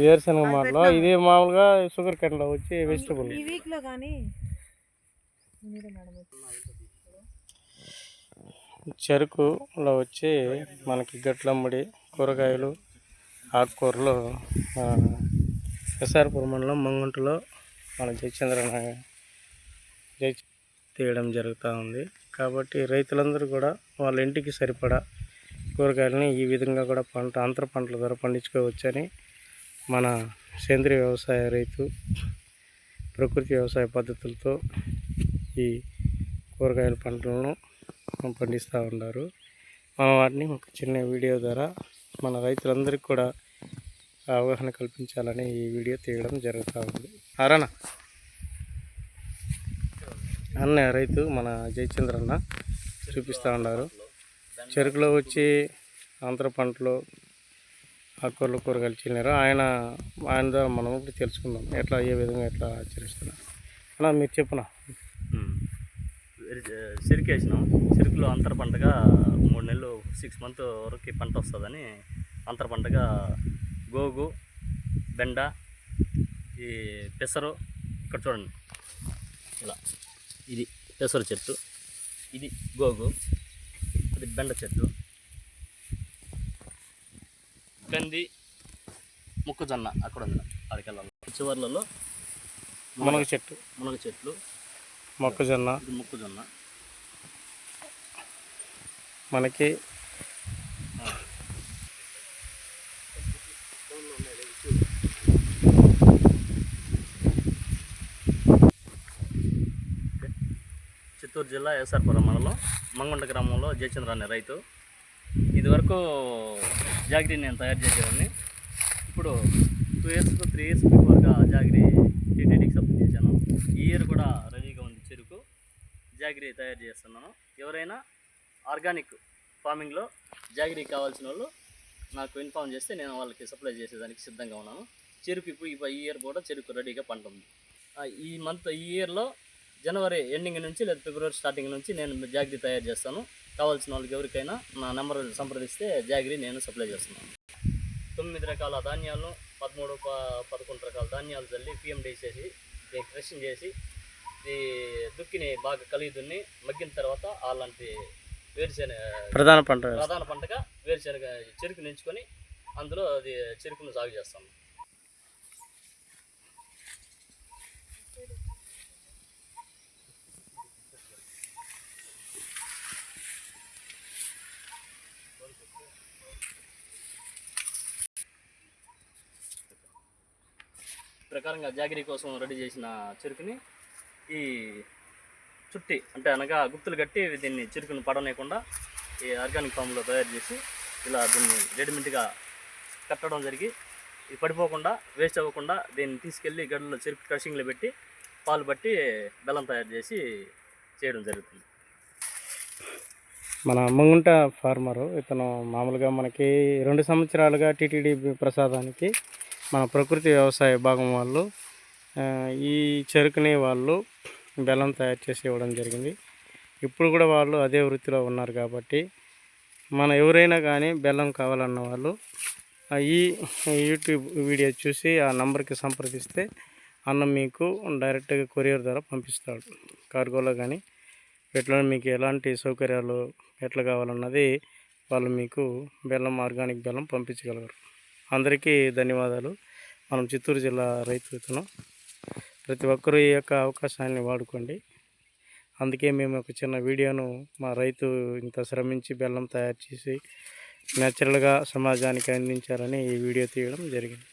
వేరుశనగ మాటలో ఇది మామూలుగా షుగర్ కేన్లో వచ్చి వెజిటబుల్ ఈ వీక్ లో కానీ చెరుకులో వచ్చి మనకి గట్లమ్మడి కూరగాయలు ఆకుకూరలు ఎస్ఆర్పురం మండలం మంగుంటలో మన జయచంద్ర తీయడం జరుగుతూ ఉంది. కాబట్టి రైతులందరూ కూడా వాళ్ళ ఇంటికి సరిపడా కూరగాయలని ఈ విధంగా కూడా అంతర పంటల ద్వారా పండించుకోవచ్చని మన సేంద్రీయ వ్యవసాయ రైతు ప్రకృతి వ్యవసాయ పద్ధతులతో ఈ కూరగాయల పంటలను పండిస్తూ ఉన్నారు. మనం వాటిని ఒక చిన్న వీడియో ద్వారా మన రైతులందరికీ కూడా అవగాహన కల్పించాలని ఈ వీడియో తీయడం జరుగుతూ ఉంది. అరణ అన్న రైతు మన జయచంద్ర అన్న చూపిస్తూ ఉన్నారు. చెరుకులో వచ్చి అంతర పంటలు ఆకుకూరలు కూరగాయలు చిన్నారు. ఆయన ద్వారా మనం ఇప్పుడు తెలుసుకుందాం ఎట్లా ఏ విధంగా ఎట్లా ఆచరిస్తున్నారు అన్న. మీరు చెప్పునా. చెరుకు వేసినాం. చెరుకులో అంతర పంటగా 3 నెలలు 6 మంత్ వరకు పంట వస్తుందని అంతర పంటగా గోగు, బెండ, ఈ పెసరు, ఇక్కడ చూడండి ఇలా ఇది పెసరు చెట్టు, ఇది గోగు, అది బెండ చెట్టు, కంది, మొక్కజొన్న అక్కడ ఉంది అడికెళ్ళాలి. చివర్లలో మునగ చెట్లు, మొక్కజొన్న మనకి చిత్తూరు జిల్లా ఎస్ఆర్పురం మండలం మంగుంట గ్రామంలో జయచంద్ర అనే రైతు. ఇదివరకు జాగిరి నేను తయారు చేసేవాడిని. ఇప్పుడు 2 years 3 years బిఫోర్గా జాగిరి టీటీడీకి సప్లై చేశాను. ఈ ఇయర్ కూడా రెడీగా ఉంది చెరుకు. జాగిరి తయారు చేస్తున్నాను. ఎవరైనా ఆర్గానిక్ ఫార్మింగ్లో జాగిరి కావాల్సిన వాళ్ళు నాకు ఇన్ఫార్మ్ చేస్తే నేను వాళ్ళకి సప్లై చేసేదానికి సిద్ధంగా ఉన్నాను. చెరుకు ఇప్పుడు ఈ ఇయర్ కూడా చెరుకు రెడీగా పంట ఉంది. ఈ ఇయర్లో జనవరి ఎండింగ్ నుంచి లేదా ఫిబ్రవరి స్టార్టింగ్ నుంచి నేను జాగిరి తయారు చేస్తాను. కావాల్సిన వాళ్ళకి ఎవరికైనా నా నెంబర్ సంప్రదిస్తే జాగిరి నేను సప్లై చేస్తున్నాను. 9 రకాల ధాన్యాలను 13-11 రకాల ధాన్యాలు చల్లి పిఎండి చేసి క్రషింగ్ చేసి ఈ దుక్కిని బాగా కలిగి దున్ని మగ్గిన తర్వాత అలాంటి వేరుశెనగ ప్రధాన పంటగా వేరుశెనగ చెరుకుని ఎంచుకొని అందులో అది చెరుకును సాగు చేస్తాము. ప్రకారంగా జాగిరి కోసం రెడీ చేసిన చెరుకుని ఈ చుట్టి అంటే అనగా గుప్తులు కట్టి దీన్ని చెరుకుని పడనేయకుండా ఈ ఆర్గానిక్ ఫామ్లో తయారు చేసి ఇలా దీన్ని రెడీమేడ్గా కట్టడం జరిగి ఇది పడిపోకుండా వేస్ట్ అవ్వకుండా దీన్ని తీసుకెళ్ళి గడ్డలో చెరుకు క్రషింగ్లో పెట్టి పాలు పట్టి బెల్లం తయారు చేసి చేయడం జరుగుతుంది. మన మంగుంట ఫార్మరు ఇతను మామూలుగా మనకి 2 సంవత్సరాలుగా టీటీడీ ప్రసాదానికి మన ప్రకృతి వ్యవసాయ భాగం వాళ్ళు ఈ చెరుకుని వాళ్ళు బెల్లం తయారు చేసి ఇవ్వడం జరిగింది. ఇప్పుడు కూడా వాళ్ళు అదే వృత్తిలో ఉన్నారు. కాబట్టి మన ఎవరైనా కానీ బెల్లం కావాలన్న వాళ్ళు ఈ యూట్యూబ్ వీడియో చూసి ఆ నంబర్కి సంప్రదిస్తే అన్న మీకు డైరెక్ట్గా కొరియర్ ద్వారా పంపిస్తాడు. కార్గోలో కానీ ఎట్లా మీకు ఎలాంటి సౌకర్యాలు ఎట్లా కావాలన్నది వాళ్ళు మీకు బెల్లం ఆర్గానిక్ బెల్లం పంపించగలరు. అందరికీ ధన్యవాదాలు. మనం చిత్తూరు జిల్లా రైతును ప్రతి ఒక్కరూ ఈ యొక్క అవకాశాన్ని వాడుకోండి. అందుకే మేము ఒక చిన్న వీడియోను మా రైతు ఇంత శ్రమించి బెల్లం తయారు చేసి న్యాచురల్గా సమాజానికి అందించాలని ఈ వీడియో తీయడం జరిగింది.